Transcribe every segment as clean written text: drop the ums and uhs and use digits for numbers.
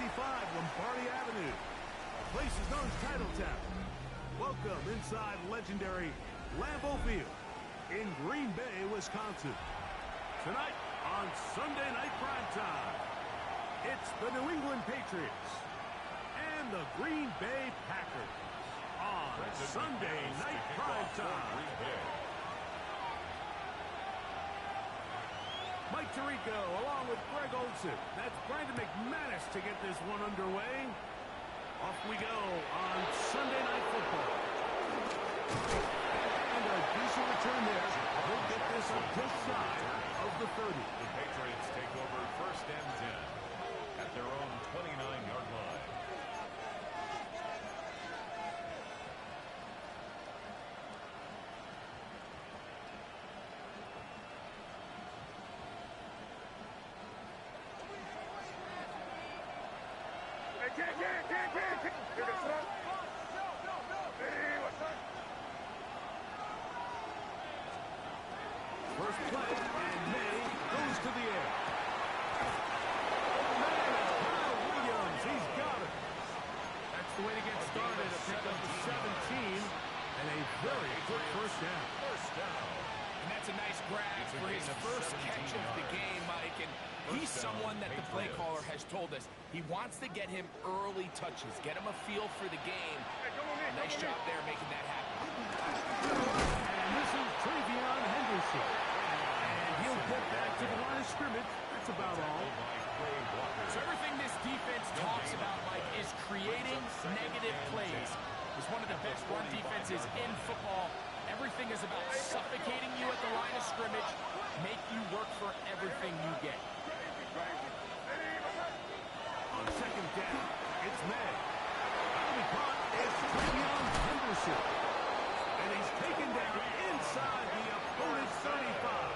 Lombardi Avenue. The place is known as Titletown. Welcome inside legendary Lambeau Field in Green Bay, Wisconsin. Tonight on Sunday Night Primetime, it's the New England Patriots and the Green Bay Packers on Sunday Night Primetime. Mike Tirico along with Greg Olsen. That's Brandon McManus to get this one underway. Off we go on Sunday Night Football. And a decent return there. We'll get this up just shy of the 30. The Patriots take over 1st and 10 at their own 29-yard line. First play, and May goes to the air. Kyle Williams, he's got it. That's the way to get started. A pick up to 17, and a very good first down. And that's a nice grab for his first catch of the game, Mike. And he's someone that the play caller has told us he wants to get him early touches, get him a feel for the game. Nice job there making that happen. And this is Travion Henderson. And he'll get back to the line of scrimmage. That's about all. So everything this defense talks about, Mike, is creating negative plays. It's one of the best run defenses in football. Everything is about suffocating you at the line of scrimmage, make you work for everything you get. On second down, it's May. The punt is Travion Henderson. And he's taken down inside the opponent's 35.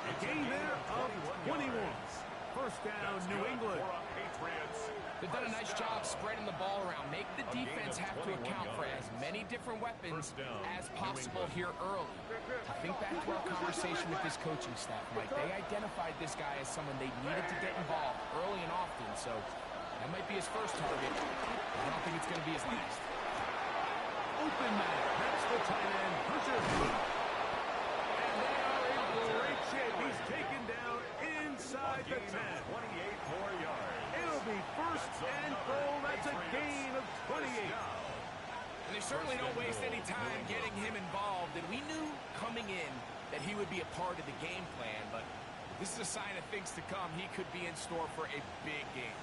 A gain there of 21. First down, New England. They've done a nice job spreading the ball around. Make the defense have to account for as many different weapons as possible here early. Think back to our conversation with this coaching staff, Mike. They identified this guy as someone they needed to get involved early and often, so that might be his first target. I don't think it's going to be his last. Open man. That's the tight end, Hunter. And they are in great shape. He's taken down inside the 10. 28 more yards. It'll be first and goal. That's a gain of 28. And they certainly don't waste any time getting him involved. And we knew coming in that he would be a part of the game plan, but this is a sign of things to come. He could be in store for a big game.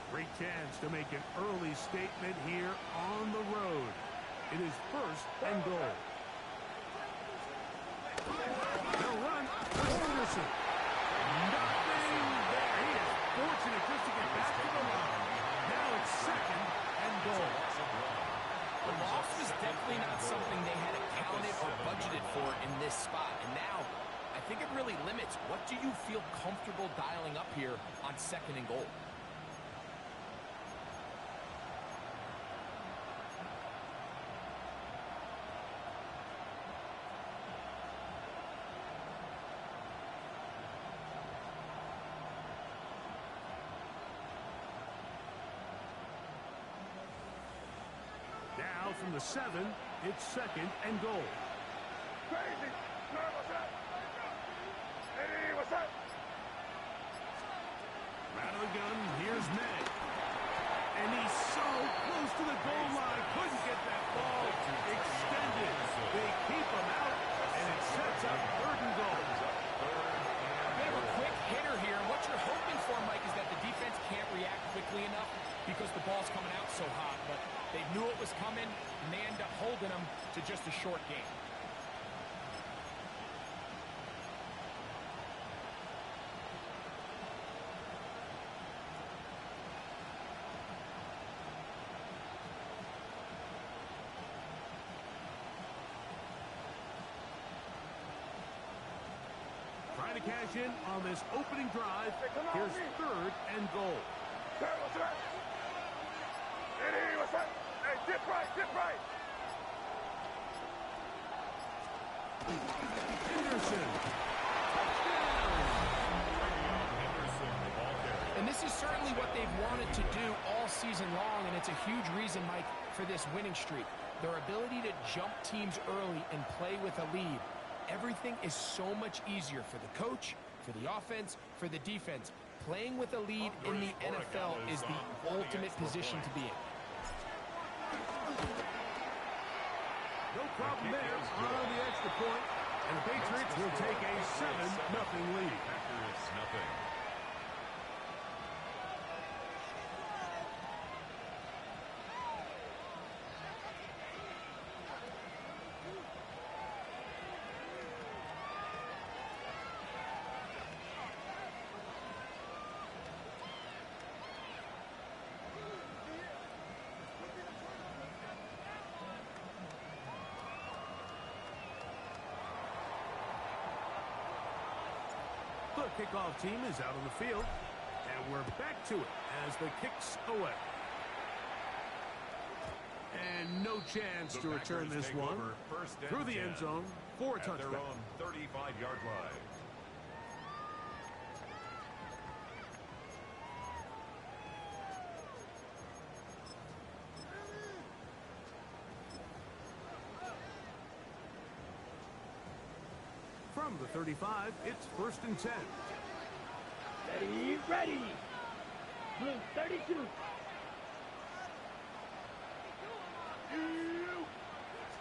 Great chance to make an early statement here on the road. It is first and goal. They'll run for Henderson. Nothing there. He is fortunate just to get back to the line. Now it's second and goal. The loss was definitely not something they had accounted or budgeted for in this spot. And now, I think it really limits what do you feel comfortable dialing up here on second and goal. Now from the 7, it's second and goal. Out of the gun, here's May. And he's so close to the goal line. Couldn't get that ball extended. They keep him out, and it sets up third and goal. A bit of a quick hitter here. What you're hoping for, Mike, is that the defense can't react quickly enough because the ball's coming out so hot. But they knew it was coming, and they end up holding them to just a short game. Trying to cash in on this opening drive. Here's third and goal. Hey, dip right, dip right. Henderson. Touchdown. they've wanted to do all season long, and it's a huge reason, Mike, for this winning streak. Their ability to jump teams early and play with a lead. Everything is so much easier for the coach, for the offense, for the defense. Playing with a lead in the NFL is the ultimate position to be in. No problem there on the extra point. And the Patriots will take a 7-0 lead. Packers nothing. The kickoff team is out on the field, and we're back to it as the kick's away. And no chance to return this one through the end zone for a touchback. Their own 35-yard line. From the 35, it's 1st and 10. Ready. Blue 32.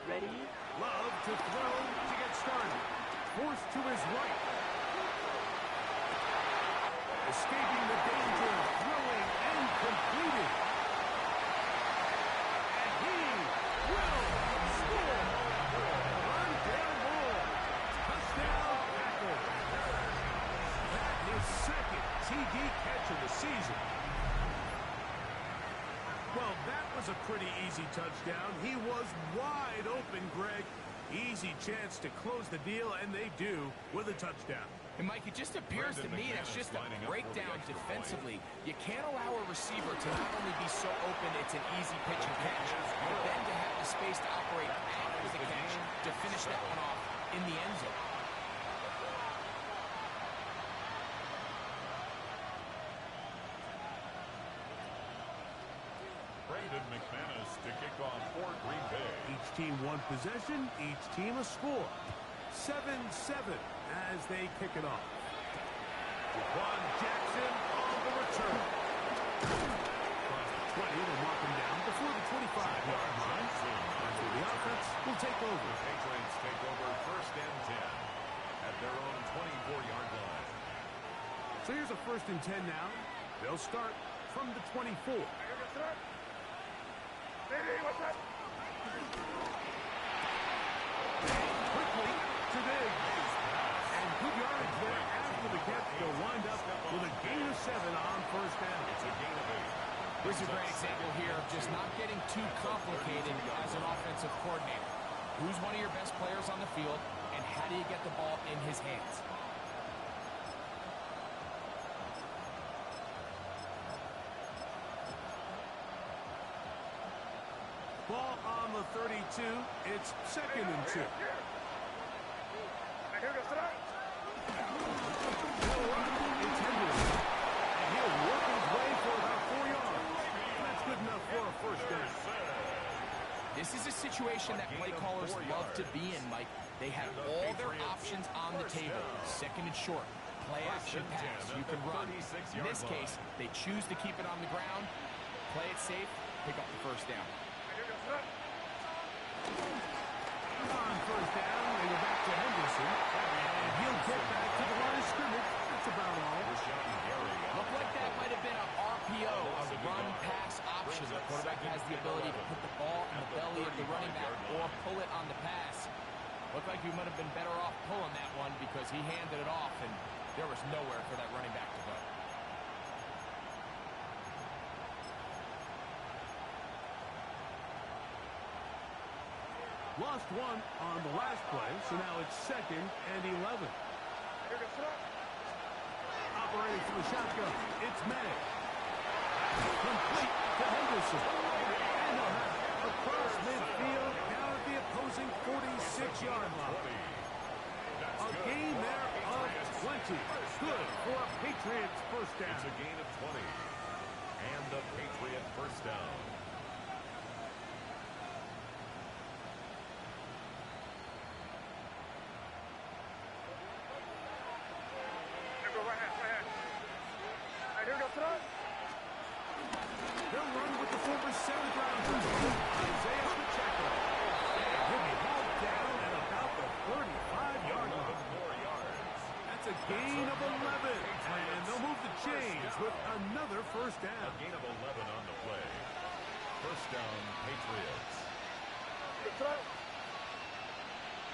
Ready. Love to throw to get started. Forced to his right. Escaping the danger, throwing and completing. And he will score. On down ball. Touchdown, Packers. That is second TD catch of the season. Well, that was a pretty easy touchdown. He was wide open, Greg. Easy chance to close the deal, and they do with a touchdown. And, Mike, it just appears to me that's just a breakdown defensively. You can't allow a receiver to not only be so open it's an easy pitch and catch, but then to have the space to operate after the catch to finish that one off in the end zone. To kick off for Green Bay. Each team one possession, each team a score. 7-7 as they kick it off. Jaquan Jackson on the return. Across the 20, they'll mark him down before the 25-yard line. That's where the offense will take over. The Patriots take over 1st and 10 at their own 24-yard line. So here's a 1st and 10 now. They'll start from the 24. Quickly to Diggs. And good yardage there after the catch. They'll wind up with a gain of 7 on 1st down. It's a gain of 8. This is a great example here of just not getting too complicated as an offensive coordinator. Who's one of your best players on the field, and how do you get the ball in his hands? Ball on the 32. It's 2nd and 2. It's Henderson. And he'll work his way for about 4 yards. That's good enough for a 1st down. This is a situation that play callers love to be in, Mike. They have all their options on the table. 2nd and short. Play action pass. You can run. In this case, they choose to keep it on the ground, play it safe, pick up the 1st down. On 1st down, they go back to Henderson. And he'll get back to the line of scrimmage. That's about all. Looked like that might have been an RPO, a run-pass option. The quarterback has the ability to put the ball in the belly of the running back or pull it on the pass. Looked like he might have been better off pulling that one because he handed it off, and there was nowhere for that running back to go. Lost one on the last play, so now it's 2nd and 11. Operating from the shotgun, it's May. Complete to Henderson. And across midfield, down at the opposing 46-yard line. A gain there of 20. Good for a Patriots 1st down. It's a gain of 20. And the Patriot first down. Here we go, right hand, right hand. Hey, here we go, son. They'll run with the former 7th rounder, Isaiah Pacheco. And he'll be hauled down at about the 35-yard line. 11 more yards. That's a gain of 11. And they'll move the chains with another first A down. gain of 11 on the play. First down, Patriots. Good throw.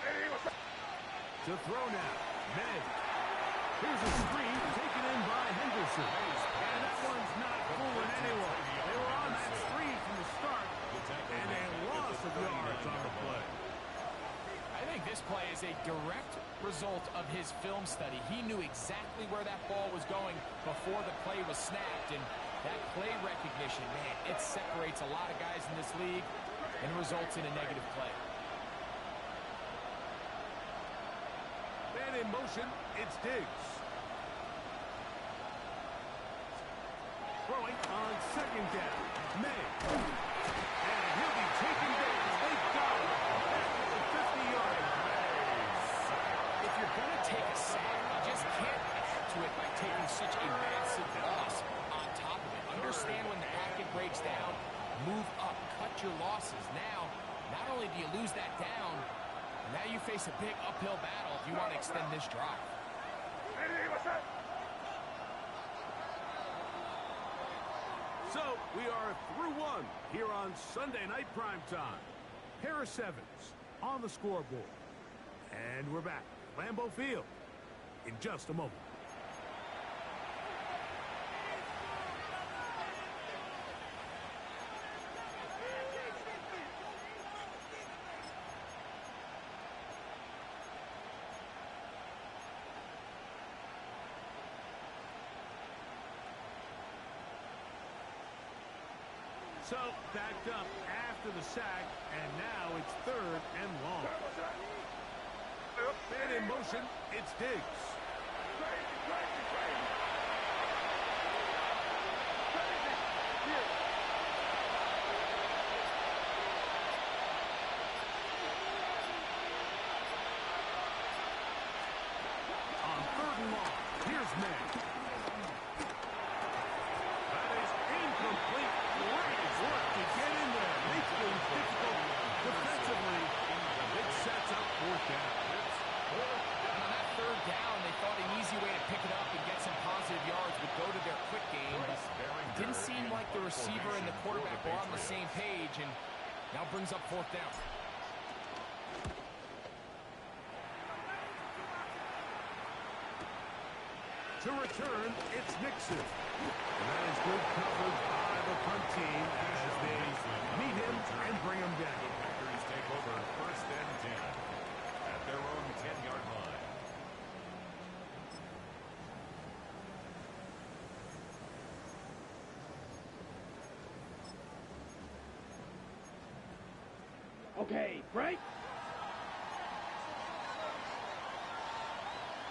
Hey, what's up? To throw now, Madden. Here's a screen taken in by Henderson. And that one's not fooling anyone. They were on that screen from the start, and a loss of yards on the play. I think this play is a direct result of his film study. He knew exactly where that ball was going before the play was snapped, and that play recognition, man, it separates a lot of guys in this league and results in a negative play. Man in motion, it's Diggs. Throwing on second down, May. And he'll be taken down. They've got him at the 50-yard line. If you're going to take a sack, you just can't add to it by taking such a massive loss on top of it. Understand when the packet breaks down, move up, cut your losses. Now, not only do you lose that down, now you face a big uphill battle if you want to extend this drive. Hey, what's up? So, we are through one here on Sunday Night Primetime. Harris Evans on the scoreboard. And we're back at Lambeau Field in just a moment. So, backed up after the sack, and now it's 3rd and long. Man in motion, it's Diggs. Crazy, crazy, crazy. Crazy. Here. On 3rd and long, here's May. That is incomplete. Great work to get in there. Makes things difficult defensively. It sets up 4th down. And on that 3rd down, they thought an easy way to pick it up and get some positive yards would go to their quick game, but it didn't seem like the receiver and the quarterback were on the same page, and now brings up 4th down. To return, it's Nixon. And that is good coverage by the punt team as they meet him and bring him down. The Packers take over 1st and 10 at their own 10-yard line. Okay, break.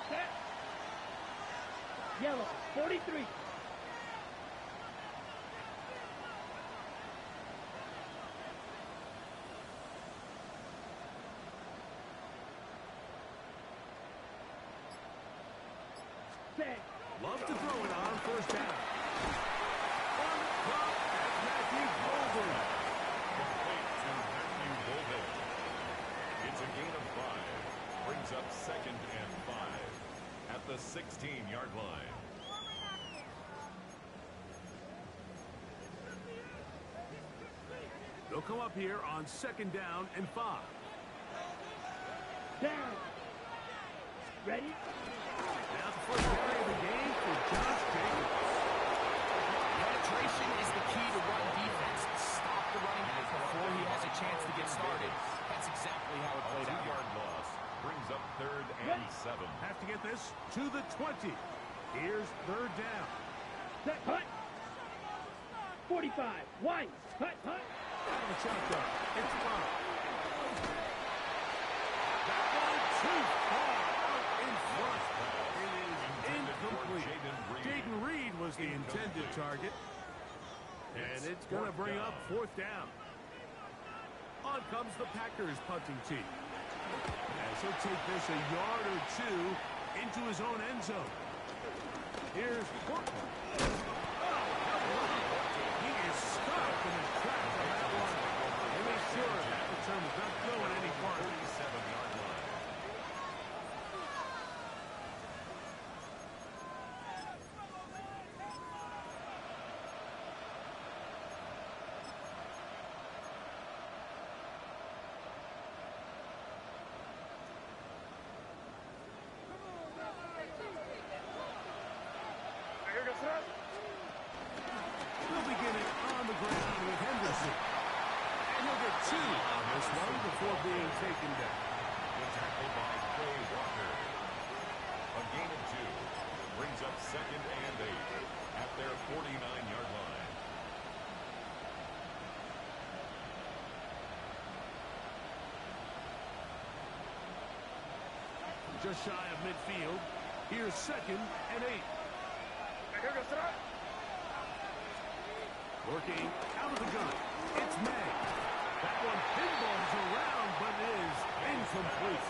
Set. Yellow, 43. Set. Love to throw it on 1st down. On the drop, that's Matthew Golden. Complete to Matthew Golden. It's a gain of 5. Brings up 2nd and 5 at the 16-yard line. They'll come up here on 2nd down and 5. Down. Ready? Now the first carry of the game for Josh Jacobs. Penetration is the key to run defense. Stop the running back before he has a chance to get started. That's exactly how it played out. 2-yard loss brings up 3rd and 7. Have to get this to the 20. Here's 3rd down. Set. Hut. 45. Wide. Hut. Hut. Out of the shotgun. It's fine. That one too far out in front. It is incomplete. Jaden Reed was the intended target. And it's going to bring up 4th down. On comes the Packers punting team. As he'll take this a yard or 2 into his own end zone. Here's Portland. Oh, hello. He is stuck in his tracks on that one. They made sure that return was not going any farther. 47-yard line. We'll begin it on the ground with Henderson. And he'll get 2 on this one before being taken down. The tackle by Quay Walker. A gain of 2 brings up 2nd and 8 at their 49-yard line. Just shy of midfield. Here's 2nd and 8. Working out of the gun. It's May. That one pinballs around, but it is incomplete.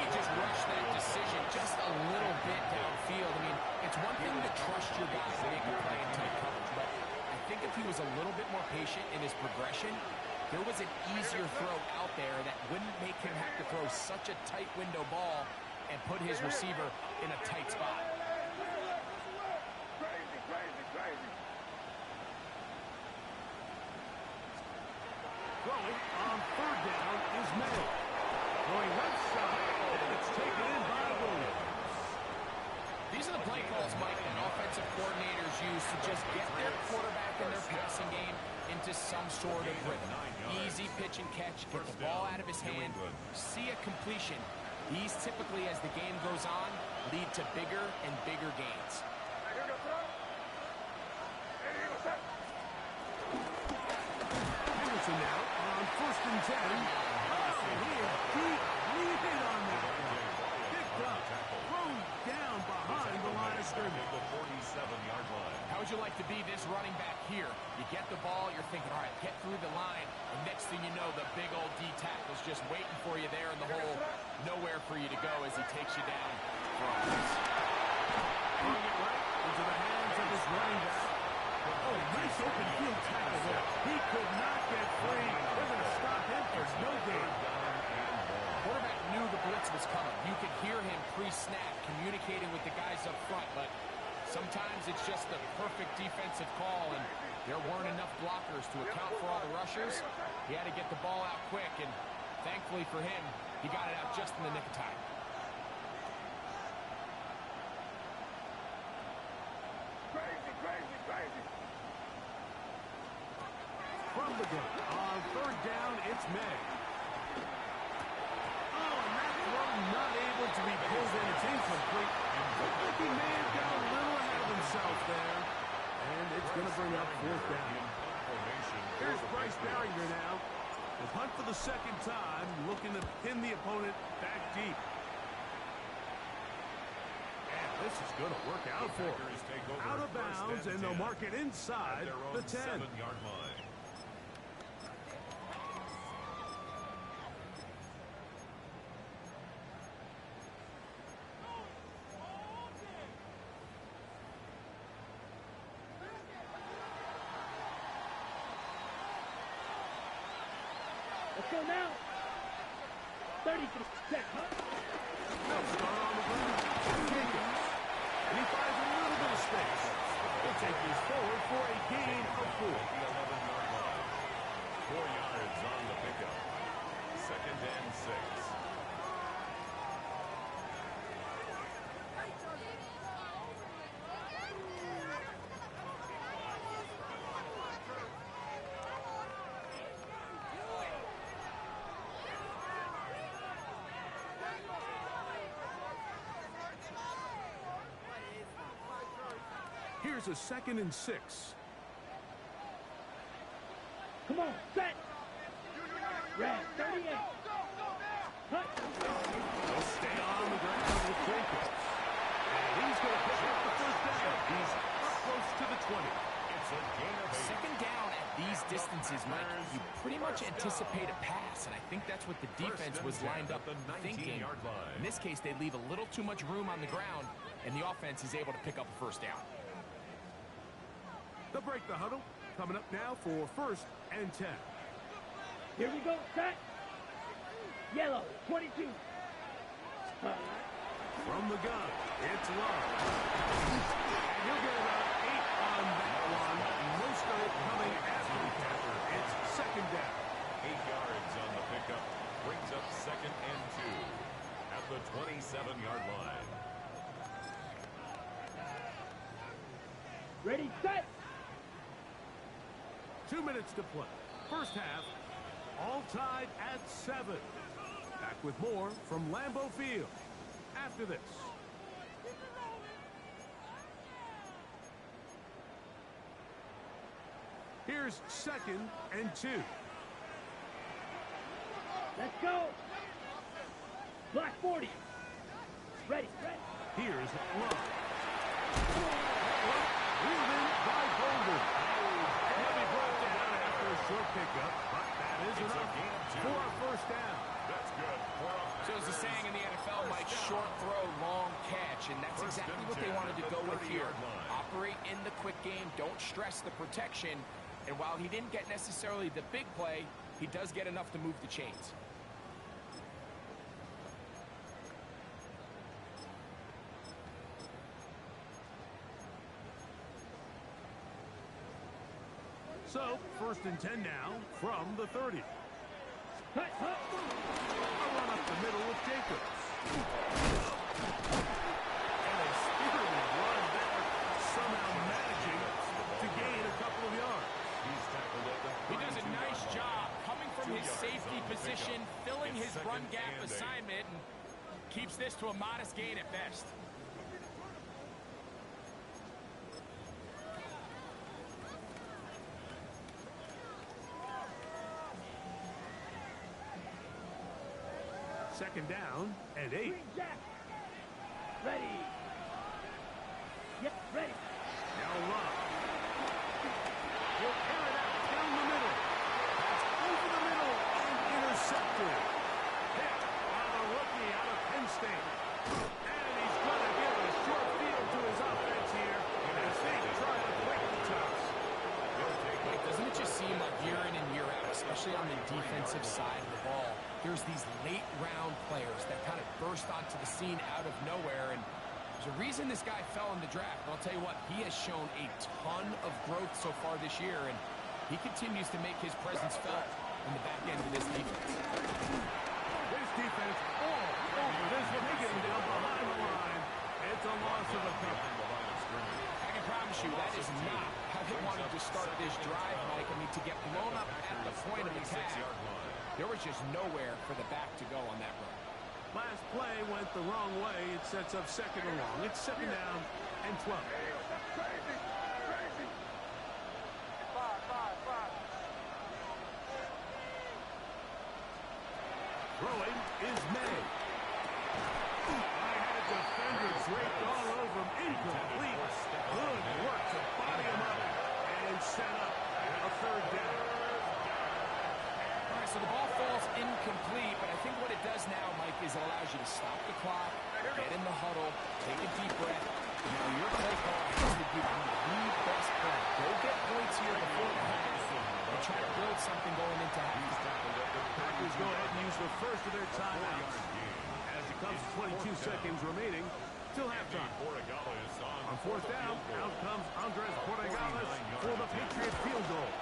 He just rushed that decision just a little bit downfield. I mean, it's one thing to trust your guys to make a play in tight coverage, but I think if he was a little bit more patient in his progression, there was an easier throw out there that wouldn't make him have to throw such a tight window ball and put his receiver in a tight spot. Throwing on 3rd down is May. Going left side, and it's taken in by Williams. These are the play calls, Mike, that offensive coordinators use to just get their quarterback and their passing game into some sort of rhythm. Easy pitch and catch, get the ball out of his hand, see a completion. These typically, as the game goes on, lead to bigger and bigger gains. Henderson now on 1st and 10. Oh, he is deep. Leaping on that. Picked up. Thrown down behind the line of scrimmage. The 47-yard line. How would you like to be this running back here? You get the ball, you're thinking, all right, get through the line, and next thing you know, the big old D tackle's just waiting for you there in the hole. Nowhere for you to go as he takes you down for a miss. Throwing it right into the hands of his running back. Oh, nice open field tackle there. He could not get free. They're going to stop him for no gain. Quarterback knew the blitz was coming. You could hear him pre-snap communicating with the guys up front, but sometimes it's just the perfect defensive call, and there weren't enough blockers to account for all the rushers. He had to get the ball out quick, and thankfully for him, he got it out just in the nick of time. From the gun, on 3rd down, it's May. Oh, and that throw not able to be pulled in. It's incomplete. Looked like he may have got a little ahead of himself there. And it's going to bring up 4th down. Here's Bryce Barringer now. The punt for the 2nd time, looking to pin the opponent back deep. And this is going to work out for him. Out of bounds, and they'll mark it inside the 10. 7-yard line. Let's go now. 33. Set. They'll start on the ground. Jenkins. And he finds a little bit of space. He'll take this forward for a gain of 4. The 11-yard line. 4 yards on the pickup. 2nd and 6. Here's a 2nd and 6. Come on, set. Red, 38. Hut. He'll stay on the ground with Jenkins. And he's going to pick up the 1st down. He's up close to the 20. It's a gain of offense is, Mike, you pretty much anticipate a pass, and I think that's what the defense was lined up thinking. In this case, they leave a little too much room on the ground, and the offense is able to pick up a first down. They'll break the huddle. Coming up now for 1st and 10. Here we go, set. Yellow, 22. From the gun, it's Love. And he'll get about 8 on that one. Most of it coming after the catcher. It's 2nd down. 8 yards on the pickup. Brings up 2nd and 2 at the 27-yard line. Ready, set. 2 minutes to play. First half, all tied at 7. Back with more from Lambeau Field after this. Here's 2nd and 2. Let's go. Black 40. Ready, ready. Here's Love. Wheeled in by Golden. And he brought down after a short pickup, but that is enough for a first down. That's good. So as the saying in the NFL, Mike, short throw, long catch, and that's exactly what they wanted to go with here. Operate in the quick game, don't stress the protection, and while he didn't get necessarily the big play, he does get enough to move the chains. So, 1st and 10 now from the 30. Hut, hut. A run up the middle with Jacobs. And a spirited run there, somehow managing to gain a couple of yards. He's tackled at the He does a nice job coming from 2 his yards safety on the position, pickup. filling It's his run 2nd gap and 8. assignment, and keeps this to a modest gain at best. Second down and 8. Green Jack. Ready. Yep, ready. Now Love. He'll air it out down the middle. That's over the middle and intercepted. Hit on a rookie out of Penn State. And he's going to give a short field to his offense here as they try to break the toss. Mike, doesn't it just seem like year in and year out, especially on the defensive side of the ball, there's these late-round players that kind of burst onto the scene out of nowhere, and there's a reason this guy fell in the draft. And I'll tell you what, he has shown a ton of growth so far this year, and he continues to make his presence felt in the back end of this defense. This defense all over this one. They get him down behind the line. It's a loss of a couple. I can promise you that is not how they wanted to start this drive, Mike. I mean, to get blown up at the point of attack, there was just nowhere for the back to go on that run. Last play went the wrong way. It sets up 2nd and long. It's 2nd down and 12. Throwing is May. I had a defender draped all over him. Incomplete. Good work to body him up and set up a 3rd down. All right, so the ball falls incomplete, but I think what it does now, Mike, is it allows you to stop the clock, get in the huddle, take a deep breath. Now your play call has to give you the best play. Go get points here before the half and try to build something going into half. Packers go ahead and use the first of their timeouts as it comes to 22 seconds remaining till halftime. On 4th down, out comes Andres Porregales for the Patriot field goal.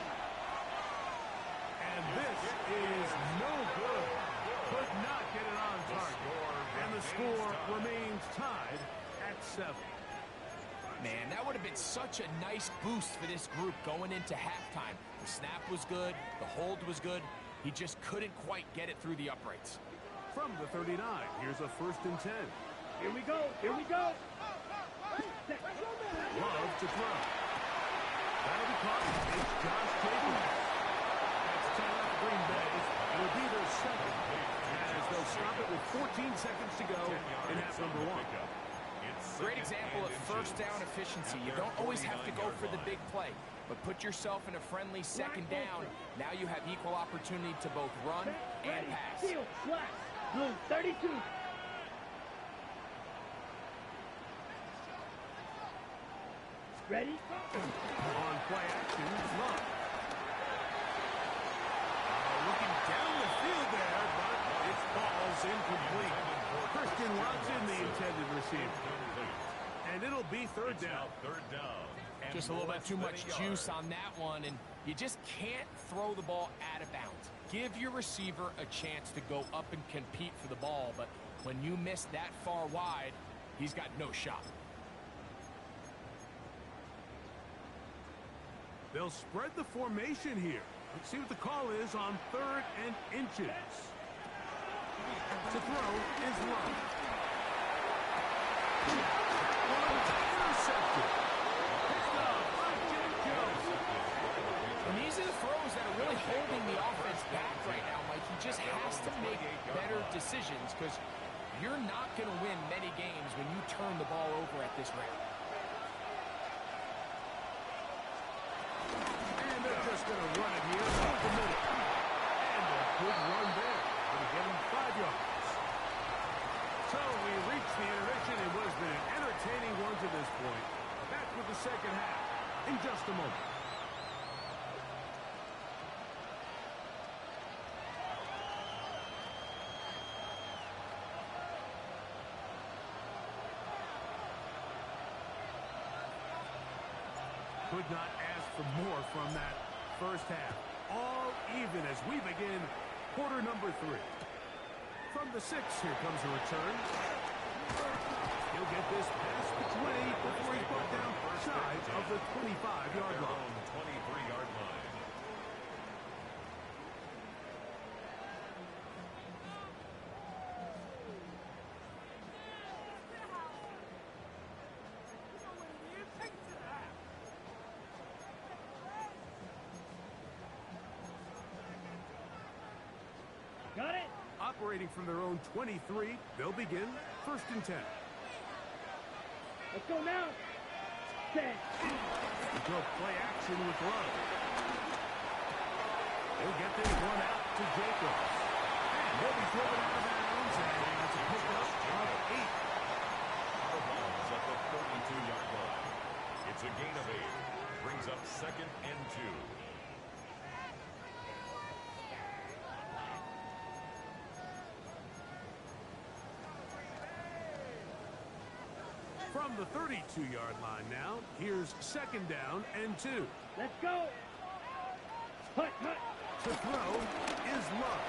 And this is no good. Could not get it on target. And the score remains tied at 7. Man, that would have been such a nice boost for this group going into halftime. The snap was good, the hold was good. He just couldn't quite get it through the uprights. From the 39, here's a 1st and 10. Here we go. Here we go. Love to throw. That'll be caught. It's Josh Jacobs. That's 10 out of Green Bay. It'll be their 2nd. As they'll stop it with 14 seconds to go in half number 1. It's great example of first down efficiency. You don't always have to go for the big play, but put yourself in a friendly second down. Now you have equal opportunity to both run and pass. Field, flat, blue, 32. Ready? On play action, Love. Looking down the field there, but it falls incomplete. Christian Watson, the intended receiver. And it'll be third down. Just a little bit too much juice on that one, and you just can't throw the ball out of bounds. Give your receiver a chance to go up and compete for the ball, but when you miss that far wide, he's got no shot. They'll spread the formation here. Let's see what the call is on 3rd and inches. To throw is Love. Intercepted. Picked up by Jim Jones. And these are the throws that are really holding the offense back right now, Mike. He just has to make better decisions because you're not going to win many games when you turn the ball over at this rate. Just going to run it here off the middle. And a good run there. Going to get him 5 yards. So we reached the intermission. It was an entertaining one to this point. Back with the second half in just a moment. Could not ask for more from that first half. All even as we begin quarter number 3. From the 6, here comes a return. He'll get this past the 20 before he's brought down shy of the 25-yard line. 23-yard line. Got it? Operating from their own 23, they'll begin 1st and 10. Let's go now. 10. Go play action with Love. He'll get this one out to Jacobs. And he'll be driven out of bounds, and it's a pickup of 8. Out of bounds at the 32-yard line. It's a gain of 8. Brings up 2nd and 2. From the 32-yard line now, here's 2nd down and 2. Let's go. Hut, hut. To throw is Love.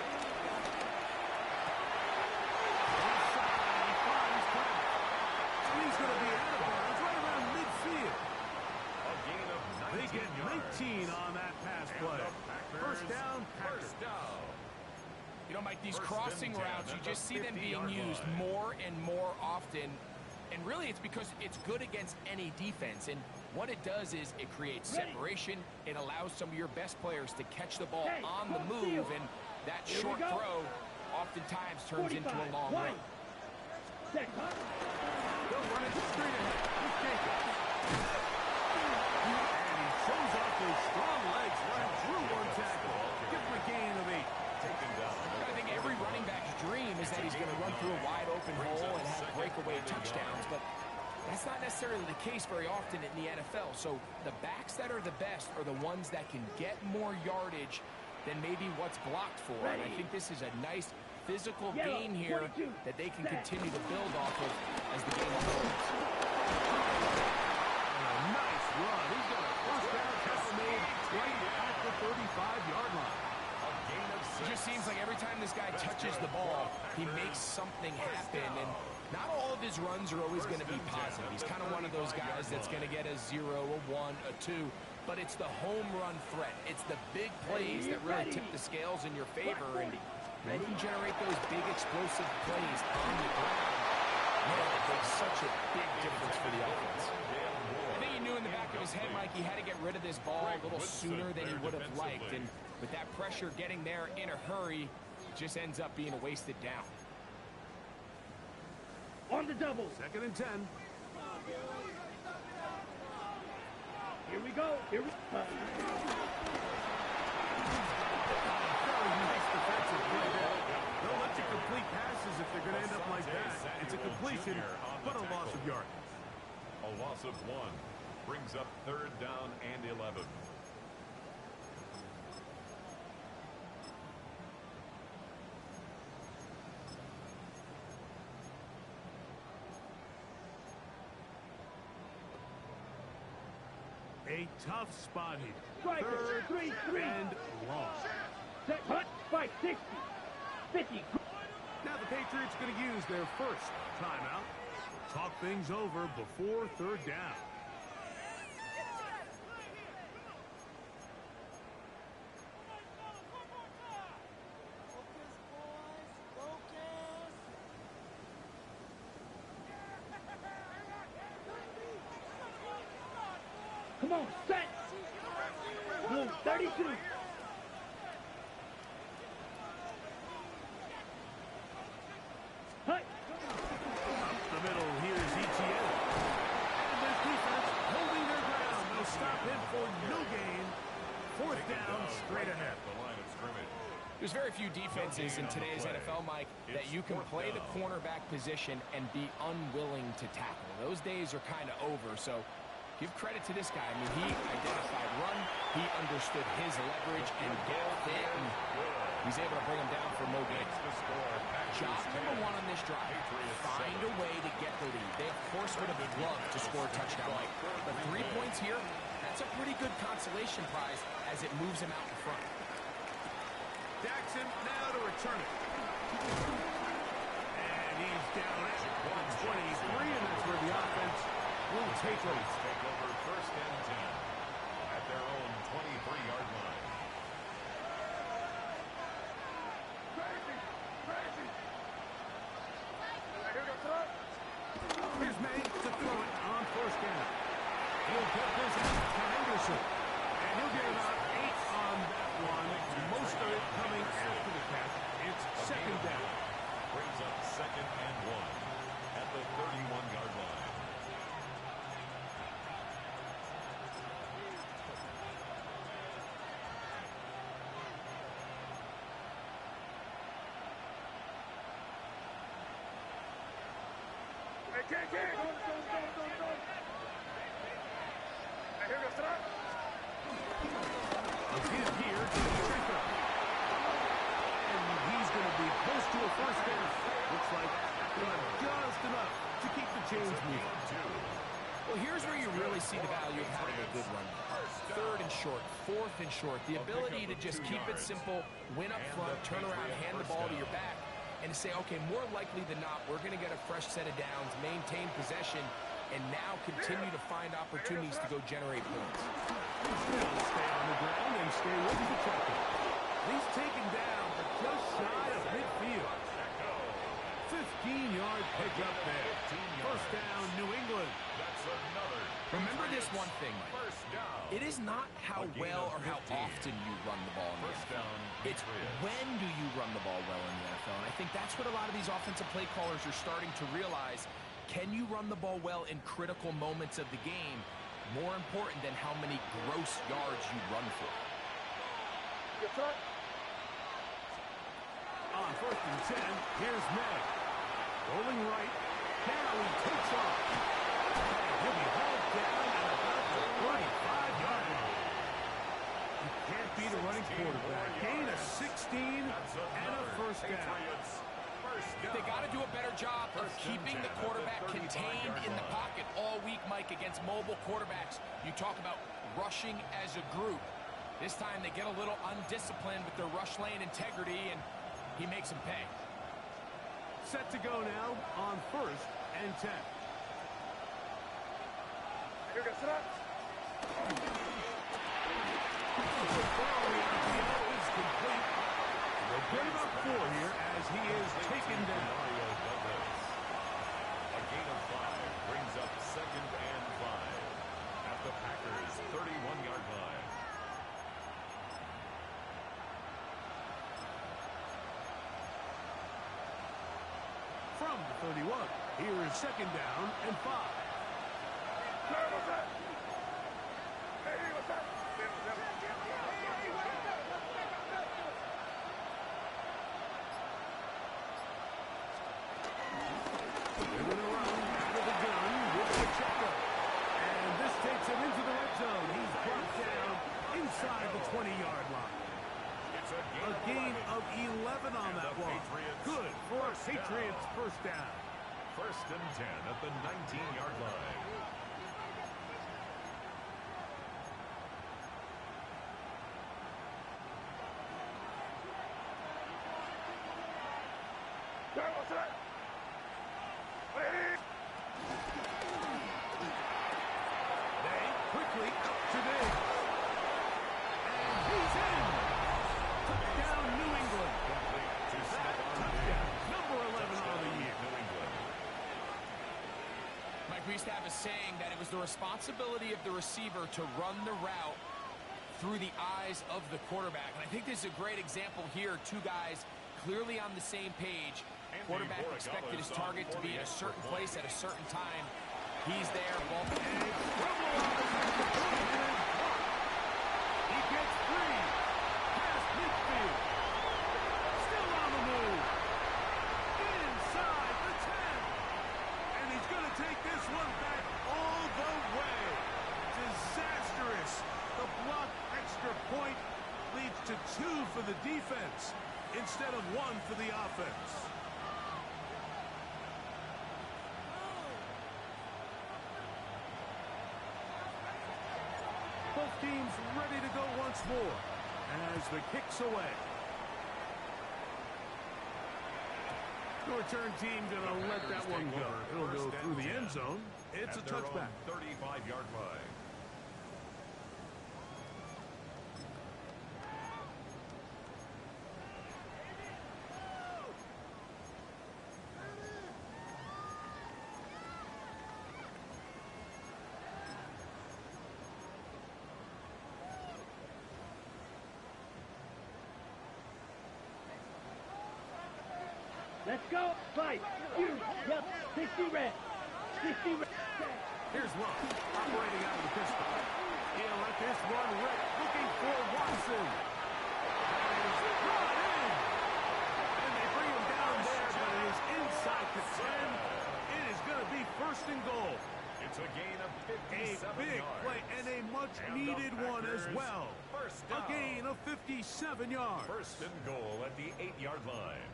Inside, he finds Pratt. And he's going to be out of bounds right around midfield. A gain of 19 They get 19 on that pass play. First down, Packers. First down. You know, Mike, these First crossing and 10 routes, you at just the see them being 50-yard used line. more and more often. And really, it's because it's good against any defense. And what it does is it creates separation. It allows some of your best players to catch the ball on the move. And that short throw oftentimes turns into a long run. Set, hut. They'll run it straight ahead with Jacobs. And he shows off his strong legs right through one tackle. Give him a gain of 8. Taken down. I think every running back's dream is that he's going to run through a wide open hole and have breakaway touchdowns, but that's not necessarily the case very often in the NFL. So the backs that are the best are the ones that can get more yardage than maybe what's blocked for. And I think this is a nice physical gain here that they can continue to build off of as the game unfolds. A nice run. He's got a first down tackle made right at the 35-yard line. It just seems like every time this guy touches the ball, he makes something happen. And not all of his runs are always going to be positive. He's kind of one of those guys that's going to get a 0, a 1, a 2. But it's the home run threat. It's the big plays that really tip the scales in your favor. And when you can generate those big explosive plays on the ground, man, it makes such a big difference for the offense. I think he knew in the back of his head, Mike, he had to get rid of this ball a little sooner than he would have liked. And with that pressure getting there in a hurry, it just ends up being a wasted down. On the double. 2nd and 10. Here we go. Here we Very nice defensive play there. They'll let you complete passes if they're going to end up like that. It's a completion, but a loss of yardage. A loss of 1 brings up 3rd down and 11. A tough spot here. Striker, 3rd 3-3. and long. Set, hut, fight, 60. 50. Now the Patriots going to use their first timeout. Talk things over before 3rd down. Come on, set. Move, 32. Hut. Up the middle, here's ETN. And this defense holding their ground. They'll stop him for no gain. 4th down, straight ahead. The line of scrimmage. There's very few defenses in today's NFL, Mike, that you can play the cornerback position and be unwilling to tackle. Those days are kind of over, so give credit to this guy. I mean, he identified run, he understood his leverage and get fit, and he's able to bring him down for no gain. Job number 1 on this drive, find a way to get the lead. They, of course, would have loved to score a touchdown, Mike. But 3 points here, that's a pretty good consolation prize as it moves him out in front. Jackson now to return it. And he's down at 123, and that's where the offense will take over. Take over 1st and 10 at their own 23-yard line. Here's May to throw it on 1st down. He'll get this out to Henderson. And he'll get about 8 on that one. Most of it coming after the catch. It's 2nd down. Brings up 2nd and 1 at the 31-yard line. It's his gear to the trigger. And he's going to be close to a 1st down. Looks like he'll have just enough to keep the chains moving. Well, here's where you really see the value of having a good run. 3rd and short, 4th and short. The ability to just keep it simple, win up front, turn around, hand the ball to your back, and to say, okay, more likely than not, we're going to get a fresh set of downs, maintain possession, and now continue to find opportunities to go generate points. Still stay on the ground and stay with the tackle. He's taken down, but just shy of midfield. 15-yard pickup there. 1st down, New England. That's another. Remember this one thing, Mike. 1st down. It is not how well or how often you run the ball in the 1st NFL. down. It's when do you run the ball well in the NFL. And I think that's what a lot of these offensive play callers are starting to realize. Can you run the ball well in critical moments of the game? More important than how many gross yards you run for. On 1st and 10, here's May. Rolling right. Now he takes off. He'll be hauled down at about the 45-yard line. You can't beat a running quarterback. Gain of 16 and a 1st down. They got to do a better job of keeping the quarterback contained in the pocket all week, Mike, against mobile quarterbacks. You talk about rushing as a group. This time they get a little undisciplined with their rush lane integrity, and he makes them pay. Set to go now on 1st and 10. Here goes it up. The throw on the RPO is complete. They'll get him up 4 here as he is taken down. A gain of 5 brings up 2nd and 5 at the Packers' 31-yard line. From the 31, here is 2nd down and 5. 10 at the 19-yard line. They quickly out to dig. And he's in. Touchdown, New England. To step on Touchdown, number 11 on the year. New England. Mike, we used to have a saying that it was the responsibility of the receiver to run the route through the eyes of the quarterback. And I think this is a great example here. Two guys clearly on the same page. Quarterback expected his target to be in a certain place at a certain time. He's there. Ball. He gets free. Past midfield. Still on the move. Inside the 10. And he's going to take this one back all the way. Disastrous. The blocked extra point leads to 2 for the defense instead of 1 for the offense. Both teams ready to go once more as the kick's away. The return team going to let that one go. It'll go through the end zone. It's a touchback. 35-yard line. Let's go. Fight. You. Yep. 60 red. 60 red. Here's Love, operating out of the pistol. He'll let this one rip, looking for Watson. And he's brought in. And they bring him down there, but it is inside the 10. It is going to be first and goal. It's a gain of 57 A big yards. play and a much-needed one as well. First A down. gain of 57 yards. First and goal at the 8-yard line.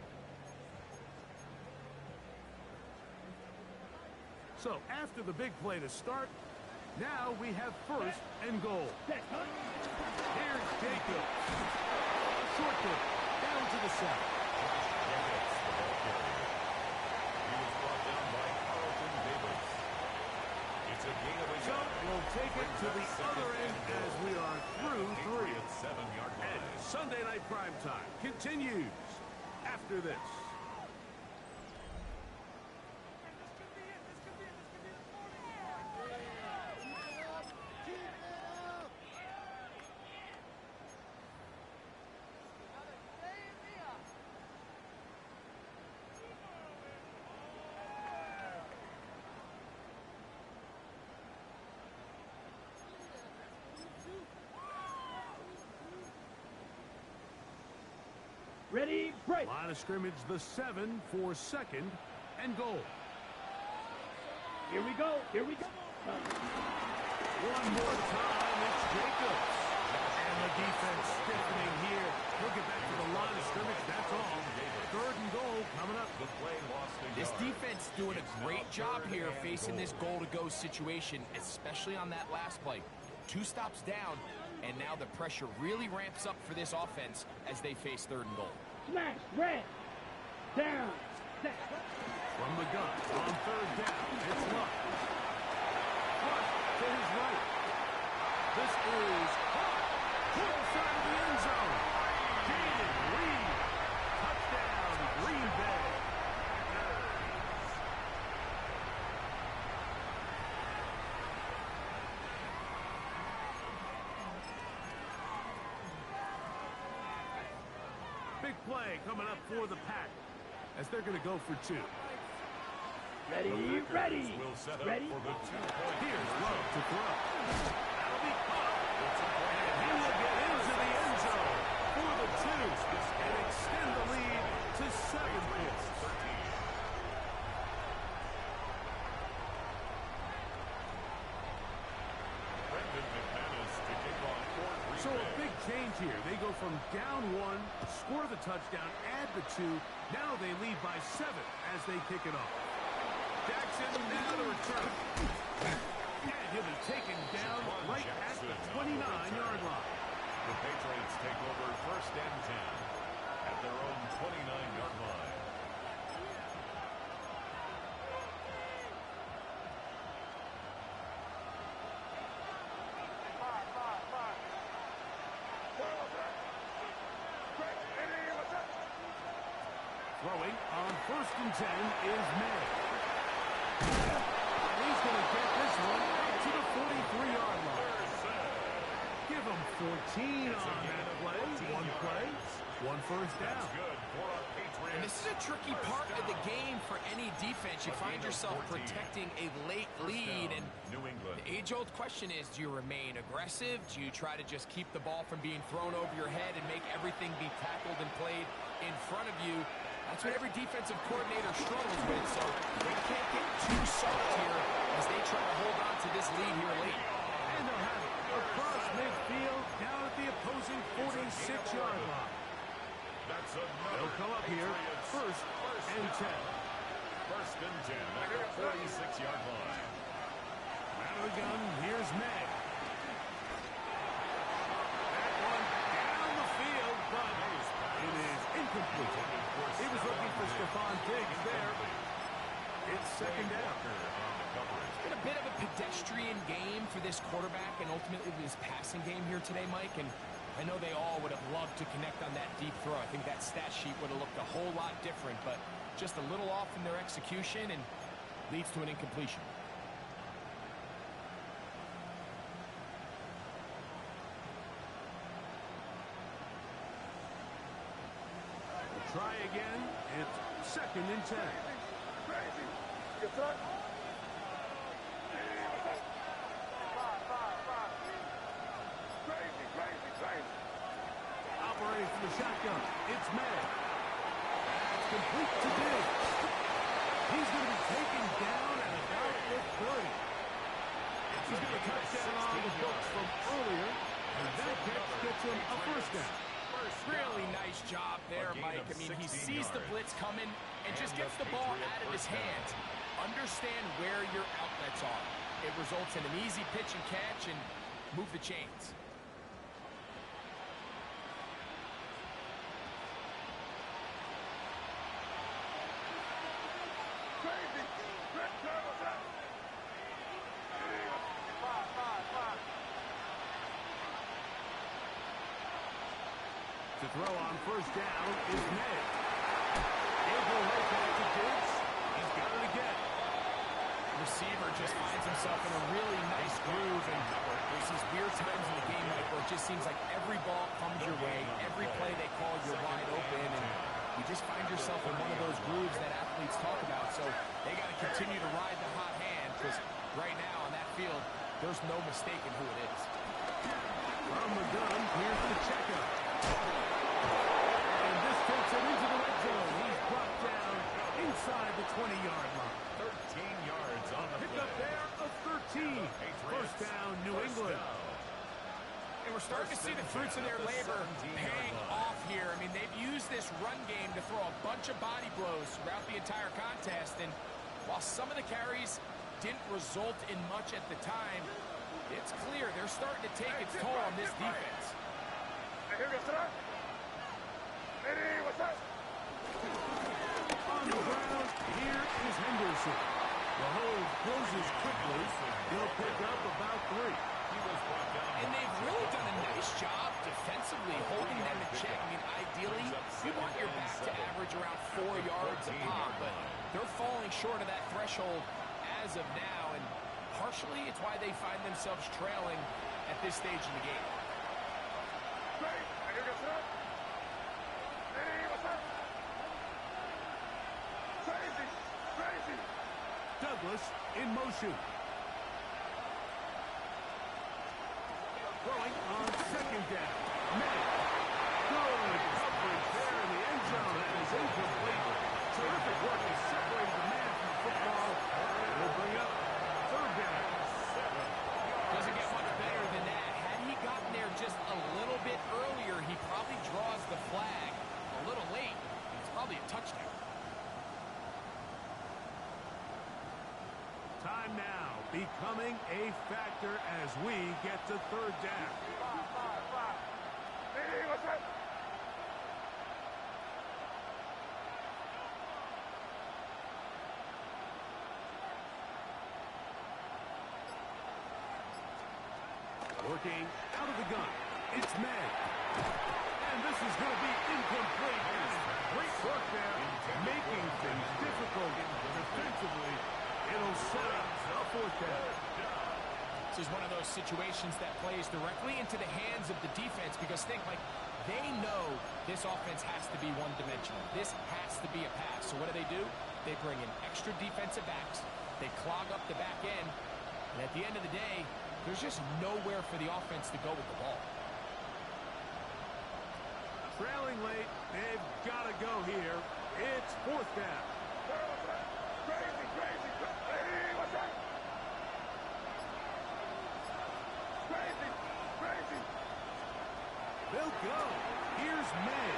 So after the big play to start, now we have first and goal. Here's Jacobs. Short kick, down to the 7. Jacobs, the ball carrier. He was brought down by Carlton Davis. It's a gain of a So yard. we'll take it to the other end as we are through 3. Patriots 7-yard And line. Sunday Night Primetime continues after this. Ready, break. Line of scrimmage, the 7 for second and goal. Here we go. Here we go. One more time, it's Jacobs. And the defense stiffening here. We'll get back to the line of scrimmage, that's all. Third and goal coming up. The play lost a This yard. defense doing a great job here facing this goal-to-go situation, especially on that last play. 2 stops down, and now the pressure really ramps up for this offense as they face third and goal. Smash. Red. Down. Set. From the gun on third down, it's Luck. Flush to his right. This is caught to the side of the end zone. Jaden Reed. Touchdown, Green Bay. Big play coming up for the Pack as they're going to go for 2. Ready, ready. Will set up Ready. for the 2-point. Here's Love to throw. That'll be caught. And he will get into the end zone for the 2 and extend the lead to 7 points. So a big change here. They go from down 1, score the touchdown, add the 2. Now they lead by 7 as they kick it off. Jackson Jackson, now the return. And he'll be taken down right at the 29-yard line. The Patriots take over 1st and 10 at their own 29-yard line. Throwing on 1st and 10 is May. And he's going to get this one out to the 43-yard line. Give him 14 on that play. One play, one first down. And this is a tricky part of the game for any defense. You find yourself protecting a late lead, and the age-old question is, do you remain aggressive? Do you try to just keep the ball from being thrown over your head and make everything be tackled and played in front of you? That's what every defensive coordinator struggles with, so they can't get too soft here as they try to hold on to this lead here late. And they'll have it across midfield down at the opposing 46-yard line. They'll come up here 1st and 10. 1st and 10 at the 46-yard line. Out of the gun, here's May. That one down the field, but it is incomplete. He was looking for Stephon Diggs there. It's 2nd down. It's been a bit of a pedestrian game for this quarterback and ultimately his passing game here today, Mike. And I know they all would have loved to connect on that deep throw. I think that stat sheet would have looked a whole lot different, but just a little off in their execution and leads to an incompletion. Try again. It's 2nd and 10. Operating from the shotgun. It's May. That's complete to Diggs. He's going to be taken down at about the 30. He's got a touchdown on the books from earlier, and that catch gets him a 1st down. Really nice job there, Mike. I mean, he sees the blitz coming and just gets the ball out of his hands. Understand where your outlets are. It results in an easy pitch and catch and move the chains. To throw on 1st down is May. He'll go right back to Diggs. He's got it again. Receiver just finds himself in a really nice groove, and there's these weird times in the game, Mike, where it just seems like every ball comes your way, every play they call, you're wide open, and you just find yourself in one of those grooves that athletes talk about. So they got to continue to ride the hot hand, because right now on that field, there's no mistaking who it is. From the gun, here's the checkup. And this takes him into the red zone. He's brought down inside the 20-yard line. 13 yards on the pick up there of 13. 1st down, New England. And we're starting to see the fruits of their labor paying off here. I mean, they've used this run game to throw a bunch of body blows throughout the entire contest. And while some of the carries didn't result in much at the time, it's clear they're starting to take its toll on this defense. On the ground, here is Henderson. The hold closes quickly. He'll pick up about 3. And they've really done a nice job defensively holding them in check. I mean, ideally, you want your back to average around 4 yards a pop, but they're falling short of that threshold as of now, and partially it's why they find themselves trailing at this stage in the game. Douglas in motion. Throwing on 2nd down. May. Good coverage there in the end zone. That is incomplete. Terrific work to separate the man from the football. We'll bring up 3rd down. Doesn't get much better than that. Had he gotten there just a little bit earlier, he probably draws the flag. A little late. It's probably a touchdown. a factor as we get to third down. Hey, what's that? Working out of the gun. It's May. And this is going to be incomplete. Great work there, making things difficult defensively. It'll set up a fourth down. This is one of those situations that plays directly into the hands of the defense because they know this offense has to be one-dimensional. This has to be a pass. So what do? They bring in extra defensive backs. They clog up the back end. And at the end of the day, there's just nowhere for the offense to go with the ball. Trailing late, they've got to go here. It's fourth down. Crazy, crazy, crazy. Hey, what's that? Crazy, crazy. They'll go. Here's May.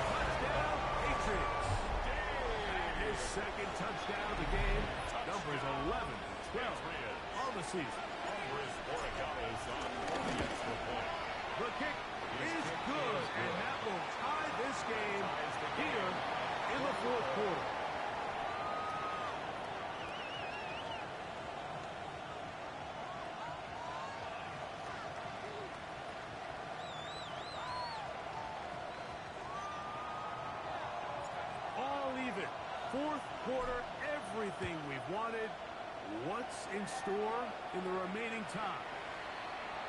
Touchdown, Patriots. And his second touchdown of the game. Numbers 11 and 12 on the season. The kick is good, and that will tie this game here in the fourth quarter. All even. Fourth quarter, everything we've wanted. What's in store in the remaining time?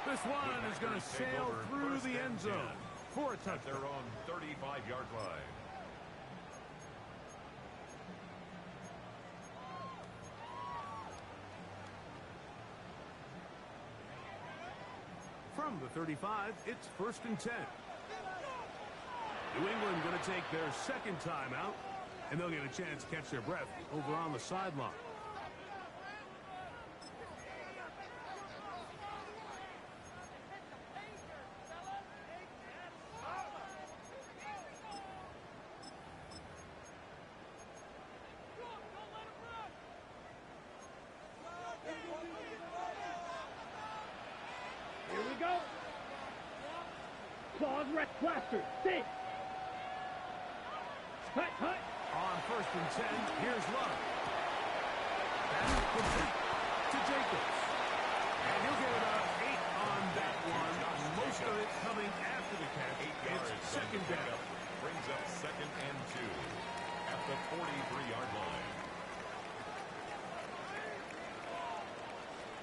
This one is going to sail through the end zone for a touchdown. Their own 35-yard line. From the 35, it's 1st and 10. New England going to take their second timeout, and they'll get a chance to catch their breath over on the sideline. Here we go. Claws red blaster. Six. Hut, hut. On 1st and 10, here's Love. That's complete to Jacobs. And he'll get an 8 on that one. Most of it coming after the catch. 8 yards. It's second down. Brings up 2nd and 2 at the 43-yard line.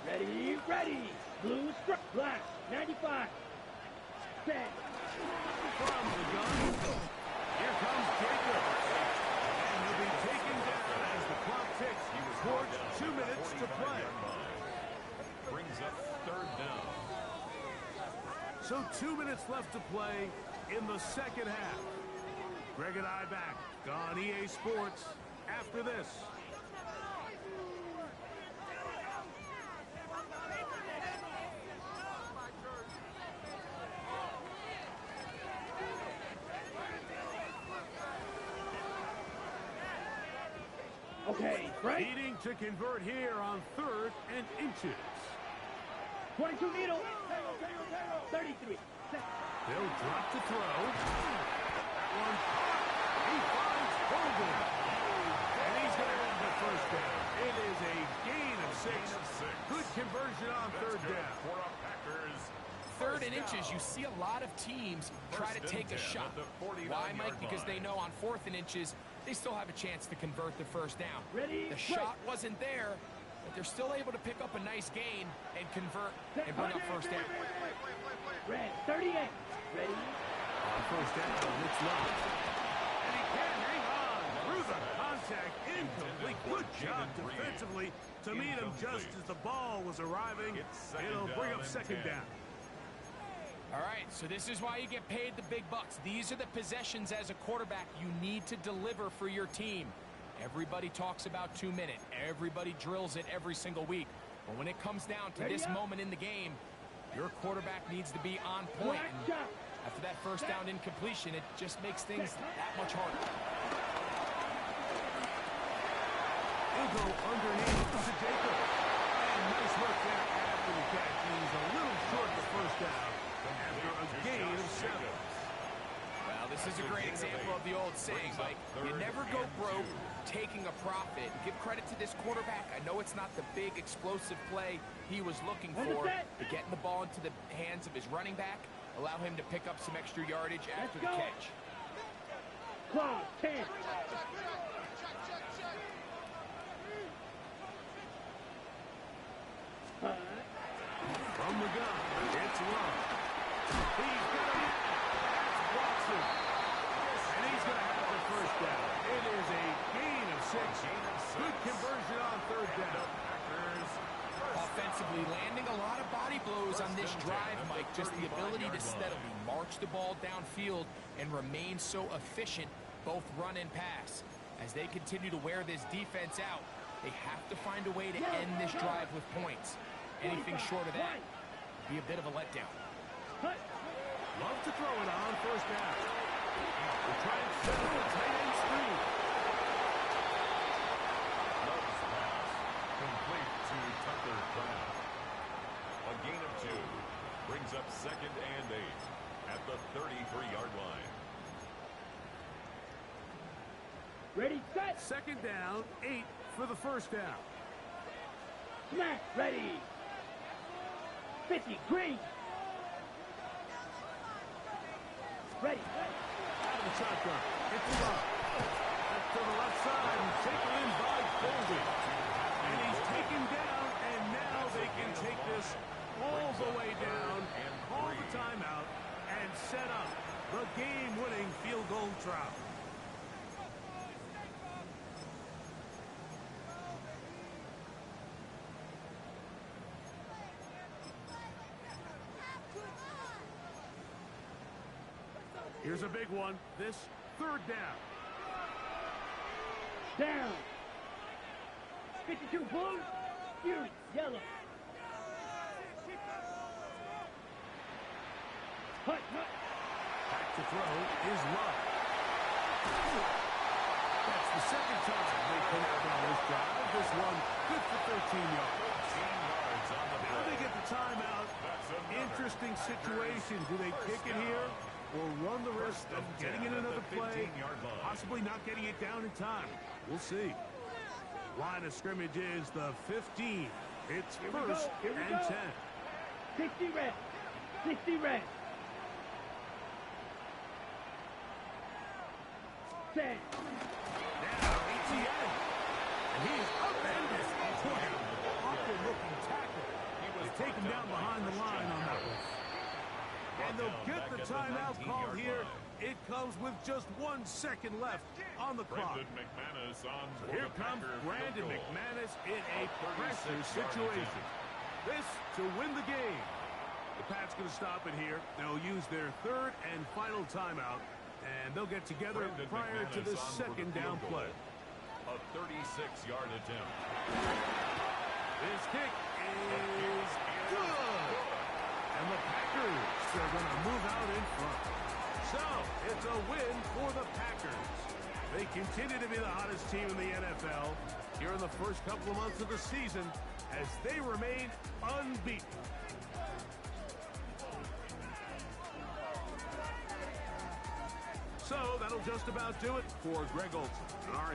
Ready, ready. Blue struck black. 95. Set. From the gun, here comes Jacobs. And he'll be taken down as the clock ticks towards 2 minutes to play. Brings up 3rd down. So 2 minutes left to play in the second half. Greg and I back on EA Sports after this. Okay, right. Needing to convert here on 3rd and inches. 22 needle. 33. Set. They'll drop to throw. That one caught. He finds Holden. And he's going to get the first down. It is a gain of 6. Good conversion on 3rd down. For our Packers. 3rd and inches, you see a lot of teams try to take a shot. Why, Mike? Because they know on 4th and inches, they still have a chance to convert the first down. Ready, the shot wasn't there, but they're still able to pick up a nice gain and convert and bring up first down. Red, 38. Ready. On 1st down, it's Love. And he can hang on through the contact. Incomplete. Good job defensively to meet him just as the ball was arriving. It'll bring up 2nd down. All right, so this is why you get paid the big bucks. These are the possessions as a quarterback you need to deliver for your team. Everybody talks about 2 minutes. Everybody drills it every single week. But when it comes down to this moment in the game, your quarterback needs to be on point. And after that first down incompletion, it just makes things that much harder. He'll go underneath to Jacob. And nice work there after the catch. He's a little short the first down after a gain of 7. Well, this is a great example of the old saying, Mike. You never go broke taking a profit. Give credit to this quarterback. I know it's not the big explosive play he was looking for, but getting the ball into the hands of his running back, allow him to pick up some extra yardage after the catch. Clock, 10. From the gun, it's Love. He's got a man. That's Watson. And he's going to have the first down. It is a gain of 6. Good conversion on third down. Offensively, landing a lot of body blows on this drive, Mike. Just the ability to steadily march the ball downfield and remain so efficient, both run and pass. As they continue to wear this defense out, they have to find a way to end this drive with points. Anything short of that would be a bit of a letdown. Love to throw it on first down. We'll try and set up a tight end screen. Love's pass complete to Tucker Kraft. A gain of 2 brings up 2nd and 8 at the 33-yard line. Ready, set. 2nd down, 8 for the first down. Smack, ready. 50, green. Ready. Out of the shotgun. It's Love. That's to the left side and taken in by Boldy. And he's taken down, and now they can take this all the way down, call the timeout, and set up the game-winning field goal try. Here's a big one. This third down. Down. 52, blue. You, yellow. Hut, hut. Back to throw is Love. That's the second time they connect on this drive. This one good for 13 yards. 13 yards on the Now play. they get the timeout. Interesting situation. Do they kick it here or run the risk of getting in another play, possibly not getting it down in time? We'll see. Line of scrimmage is the 15. It's first and 10. 60 red. 60 red. 10. Now ATN. And he is upended. Awkward looking tackle. They take him down behind the line on that one. And they'll get the timeout called here. It comes with just 1 second left on the clock. So here comes Brandon McManus in a pressure situation. This to win the game. The Pats going to stop it here. They'll use their third and final timeout, and they'll get together prior to the second down play. A 36-yard attempt. This kick is good. And the Packers are going to move out in front. So, it's a win for the Packers. They continue to be the hottest team in the NFL here in the first couple of months of the season as they remain unbeaten. So, that'll just about do it for Greg Olson. All right.